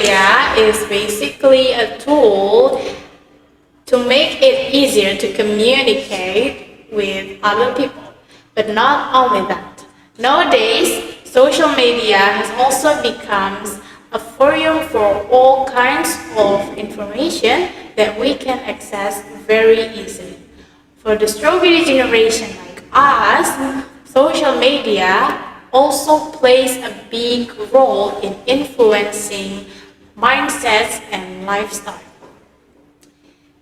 media is basically a tool to make it easier to communicate with other people. But not only that. Nowadays, social media has also become a forum for all kinds of information that we can access very easily. For the strawberry generation like us, social media also plays a big role in influencing mindsets and lifestyle.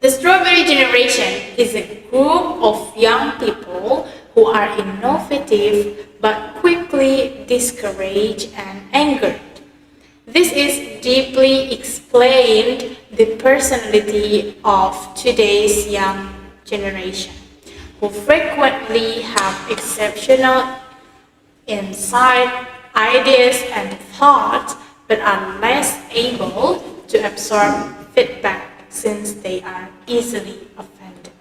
The strawberry generation is a group of young people who are innovative but quickly discouraged and angered. This is deeply explained the personality of today's young generation, who frequently have exceptional insight, ideas, and thoughts, but are less able to absorb feedback since they are easily offended.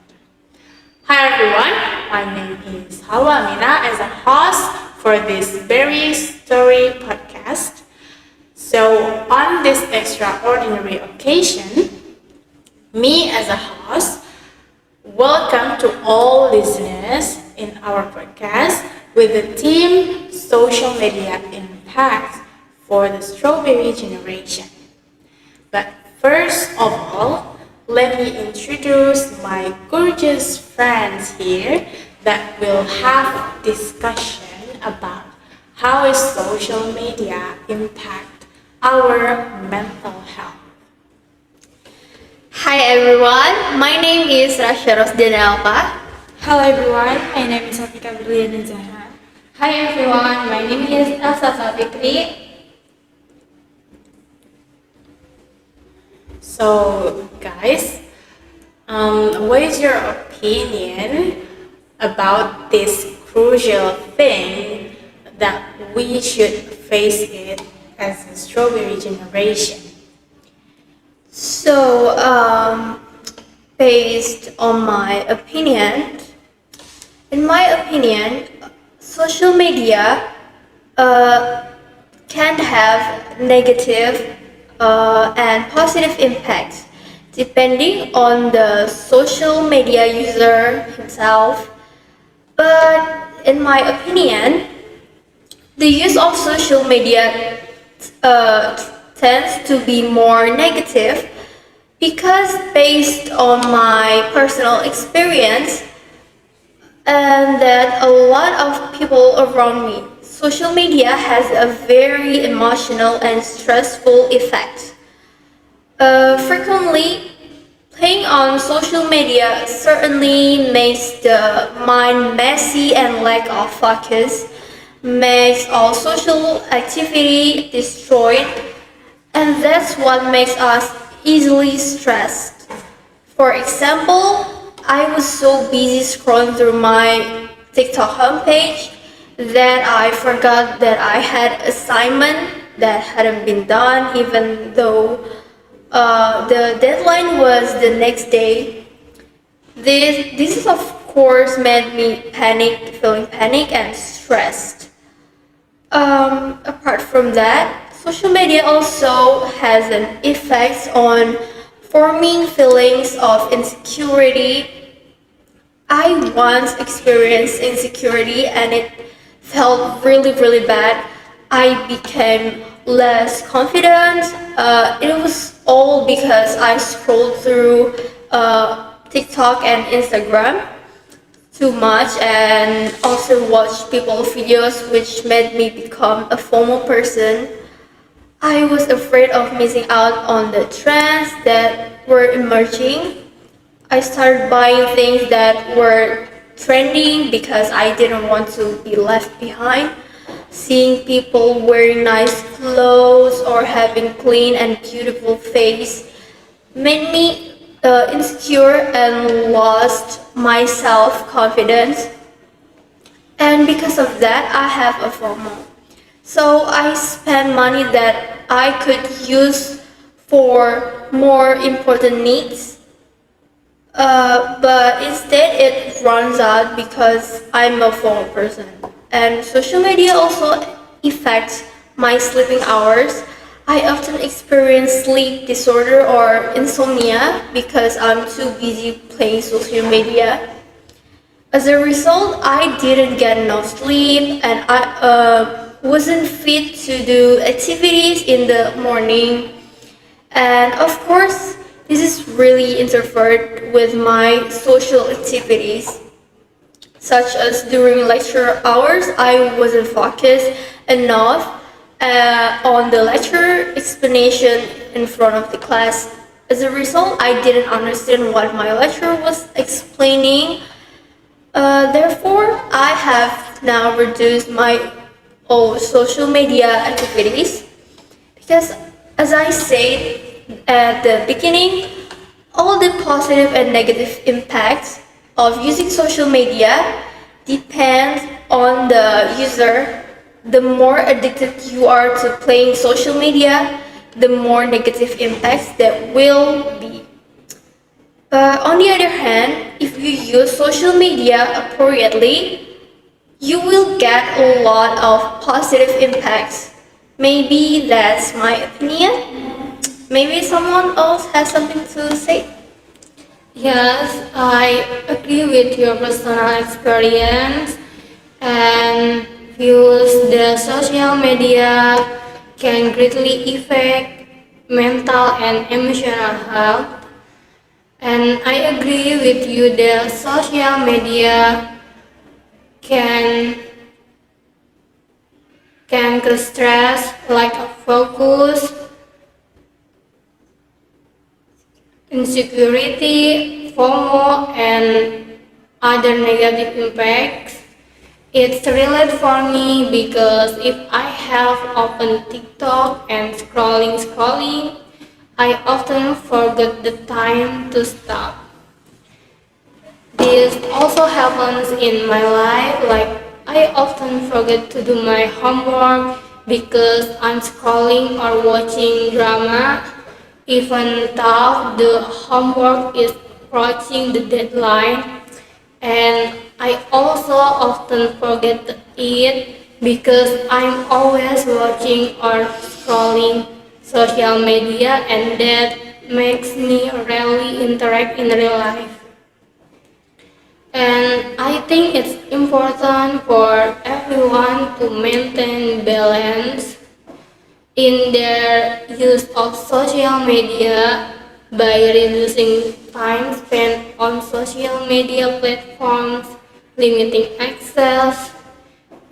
Hi everyone, my name is Halwa Aminah as a host for this very story podcast. So on this extraordinary occasion, me as a host, welcome to all listeners in our podcast with the theme Social Media Impact for the Strawberry Generation. But first of all, let me introduce my gorgeous friends here that will have discussion about how is social media impact our mental health. Hi everyone, my name is Rasya Rosdiana Elka. Hello everyone, my name is Atikah Berliana Zahra. Hi everyone, my name is Elsa Safitri. So guys, what is your opinion about this crucial thing that we should face it as a strawberry generation? So, based on my opinion, social media can have negative and positive impacts depending on the social media user himself. But in my opinion, the use of social media tends to be more negative because based on my personal experience and that a lot of people around me, social media has a very emotional and stressful effect. Frequently, playing on social media certainly makes the mind messy and lack of focus, makes all social activity destroyed, and that's what makes us easily stressed. For example, I was so busy scrolling through my TikTok homepage that I forgot that I had assignment that hadn't been done even though the deadline was the next day. This of course made me feeling panic and stressed. Apart from that, social media also has an effect on forming feelings of insecurity. I once experienced insecurity and it felt really bad. I became less confident. It was all because I scrolled through TikTok and Instagram too much and also watched people's videos which made me become a FOMO person. I was afraid of missing out on the trends that were emerging. I started buying things that were trending because I didn't want to be left behind. Seeing people wearing nice clothes or having clean and beautiful face made me insecure and lost my self-confidence. And because of that, I have a FOMO. So I spend money that I could use for more important needs. But instead it runs out because I'm a FOMO person. And social media also affects my sleeping hours. I often experience sleep disorder or insomnia because I'm too busy playing social media. As a result, I didn't get enough sleep and I wasn't fit to do activities in the morning. And of course, this is really interfered with my social activities, such as during lecture hours, I wasn't focused enough on the lecture explanation in front of the class. As a result, I didn't understand what my lecturer was explaining. Therefore, I have now reduced my social media activities because, as I said at the beginning, all the positive and negative impacts of using social media depends on the user. The more addicted you are to playing social media, the more negative impacts that will be. But on the other hand, if you use social media appropriately, you will get a lot of positive impacts. Maybe that's my opinion. Maybe someone else has something to say. Yes, I agree with your personal experience and views. The social media can greatly affect mental and emotional health. And I agree with you, the social media can cause stress, lack of focus, insecurity, FOMO, and other negative impacts. It's related for me because if I have open TikTok and scrolling, I often forget the time to stop. This also happens in my life, like I often forget to do my homework because I'm scrolling or watching drama, even though the homework is approaching the deadline. And I also often forget to eat because I'm always watching or scrolling social media, and that makes me rarely interact in real life. And I think it's important for everyone to maintain balance in their use of social media by reducing time spent on social media platforms, limiting access,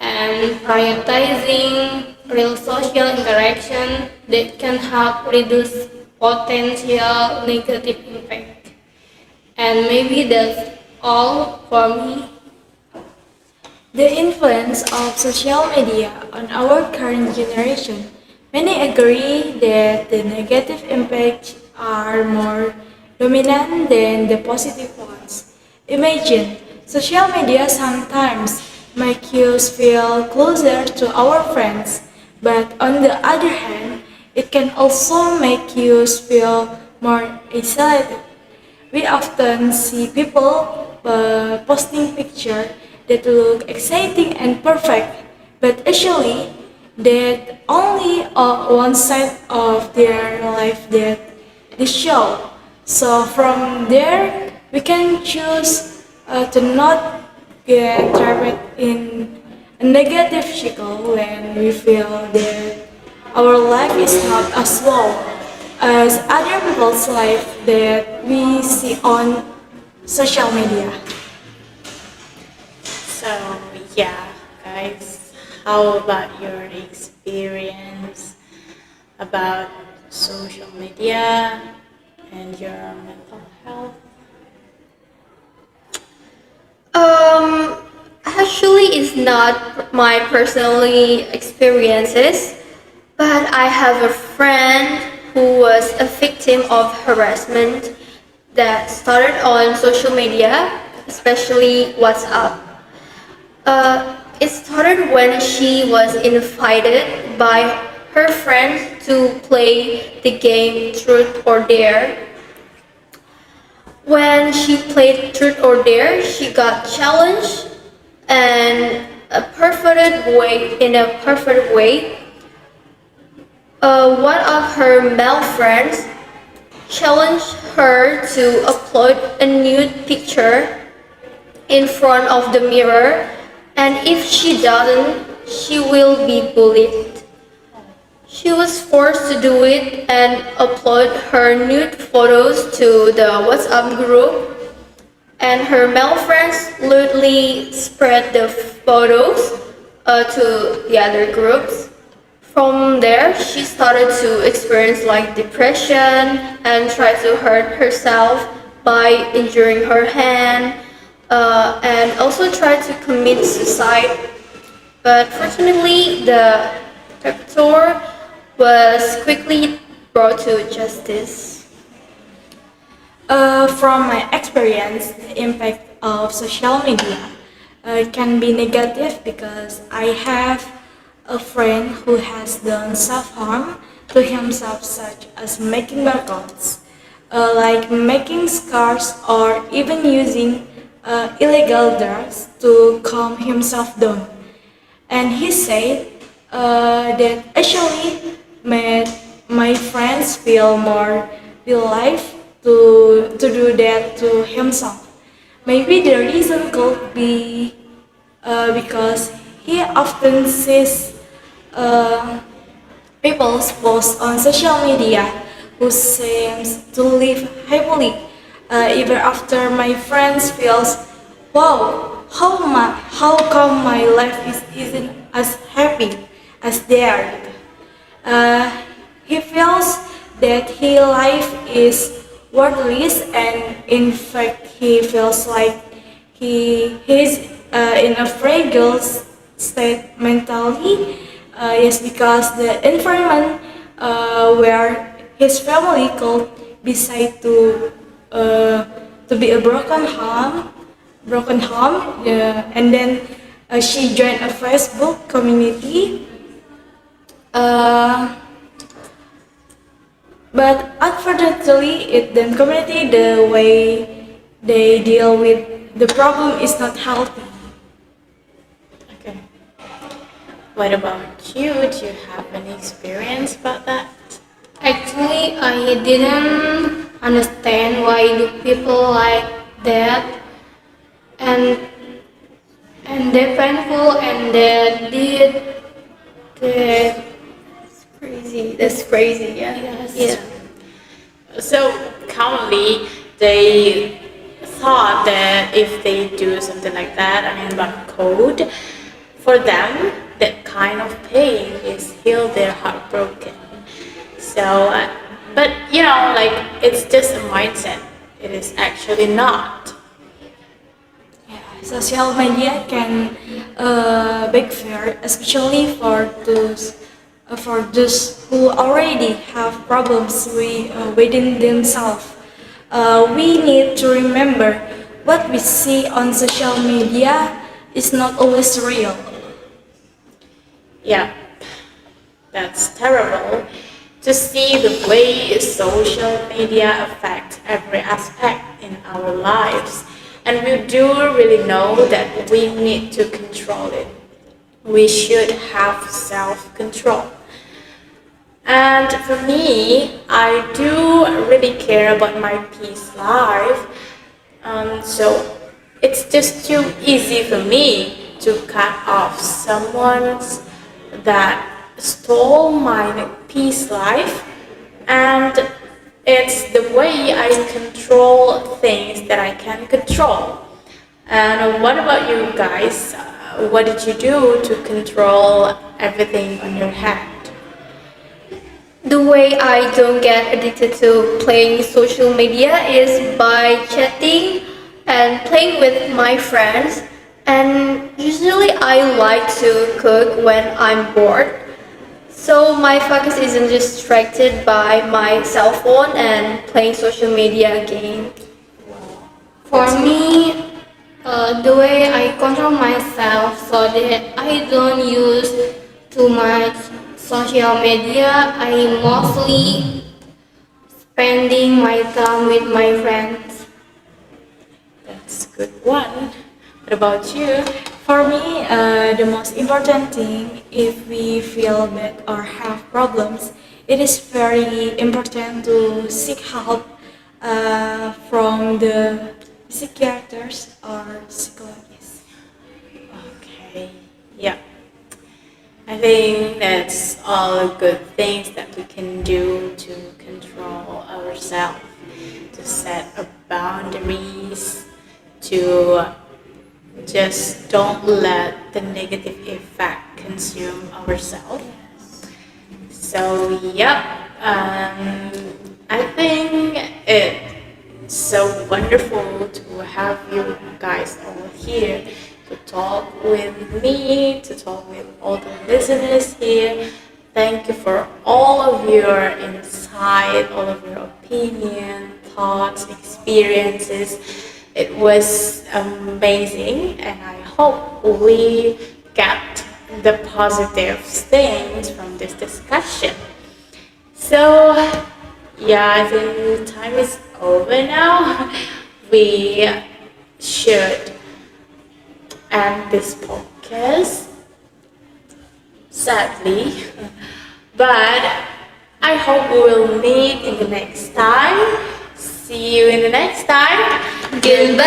and prioritizing real social interaction that can help reduce potential negative impact. And maybe that's all for me. The influence of social media on our current generation. Many agree that the negative impacts are more dominant than the positive ones. Imagine, social media sometimes make us feel closer to our friends, but on the other hand, it can also make us feel more isolated. We often see people posting pictures that look exciting and perfect, but actually, that only one side of their life that they show. So from there, we can choose to not get trapped in a negative cycle when we feel that our life is not as well as other people's life that we see on social media. So, yeah, guys, how about your experience about social media and your mental health? Actually, it's not my personally experiences, but I have a friend who was a victim of harassment that started on social media, especially WhatsApp. It started when she was invited by her friends to play the game Truth or Dare. When she played Truth or Dare, she got challenged and a perfect way. One of her male friends challenged her to upload a nude picture in front of the mirror, and if she doesn't, she will be bullied. She was forced to do it and upload her nude photos to the WhatsApp group, and her male friends loudly spread the photos to the other groups. From there, she started to experience like depression and try to hurt herself by injuring her hand, and also tried to commit suicide. But fortunately, the perpetrator was quickly brought to justice. From my experience, the impact of social media can be negative because I have a friend who has done self-harm to himself, such as making barcodes, like making scars or even using illegal drugs to calm himself down. And he said that actually made my friends feel more alive to do that to himself. Maybe the reason could be because he often sees uh, people's posts on social media who seems to live happily even after my friends feels, wow, how come my life isn't as happy as theirs. uh, he feels that his life is worthless, and in fact he feels like he's in a fragile state mentally. Yes, because the environment where his family could be said to be a broken home. And then she joined a Facebook community. Uh, but unfortunately, the community, the way they deal with the problem is not healthy. Okay. What about you? Do you have any experience about that? Actually, I didn't understand why do people like that, and they painful and they did the Crazy. That's crazy. Yeah. yes. Yeah. So commonly they thought that if they do something like that, I mean about code, for them that kind of pain is heal their heartbroken. So, but you know, like it's just a mindset. It is actually not. Yeah, social media can backfire, especially for those who already have problems within themselves. We need to remember what we see on social media is not always real. Yeah, that's terrible to see the way social media affect every aspect in our lives. And we do really know that we need to control it. We should have self-control. And for me, I do really care about my peace life. So it's just too easy for me to cut off someone's that stole my peace life, and it's the way I control things that I can control. And what about you guys? What did you do to control everything on your hand? The way I don't get addicted to playing social media is by chatting and playing with my friends. And usually I like to cook when I'm bored. So my focus isn't distracted by my cell phone and playing social media game. For me, the way I control myself so that I don't use too much social media, I mostly spending my time with my friends. That's a good one. What about you? For me, the most important thing if we feel bad or have problems it is very important to seek help from the psychiatrists or psychologists. Okay, yeah. I think that's all good things that we can do to control ourselves, to set a boundaries, to just don't let the negative effect consume ourselves. So, yep, I think it's so wonderful to have you guys all here to talk with me, to talk with all the listeners here. Thank you for all of your insight, all of your opinion, thoughts, experiences. It was amazing, and I hope we get the positive things from this discussion. So, yeah, I think time is over now. We should end this podcast, sadly, but I hope we will meet in the next time. See you in the next time. Goodbye.